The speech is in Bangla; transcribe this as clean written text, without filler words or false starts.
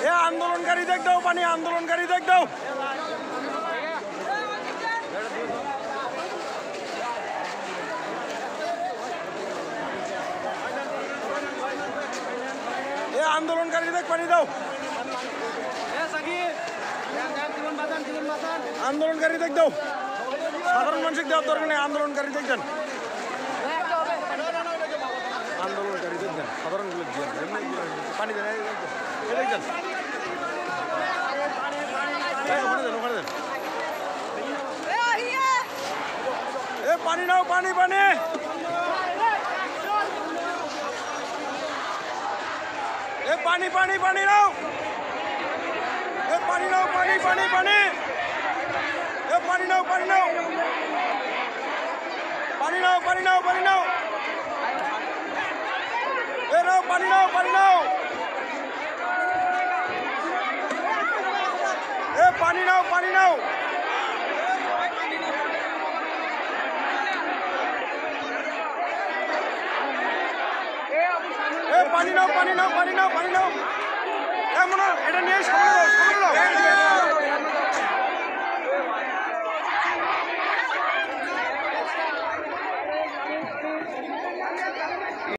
এ আন্দোলনকারী দেখ দাও পানি, আন্দোলনকারী দেখ দাও। এ আন্দোলনকারী দেখ পানি দাও। আন্দোলনকারী দেখ দাও, সাধারণ মানুষকে দেওয়ার দরকার নেই, আন্দোলনকারী দেখবেন, আন্দোলনকারী দেখবেন, সাধারণ পানি দেন, দেখবেন এ পানি নাও, পানি পানি এ পানি পানি পানি নাও, এ পানি নাও, পানি পানি পানি এ পানি নাও, পানি নাও, পানি নাও, পানি নাও, পানি নাও, এ নাও পানি নাও, পানি নাও, এ পানি নাও, পানি নাও, এ পানি নাও, পানি নাও, পানি নাও, পানি নাও, এমন এটা নিয়ে সামনে দাও, সামনে দাও।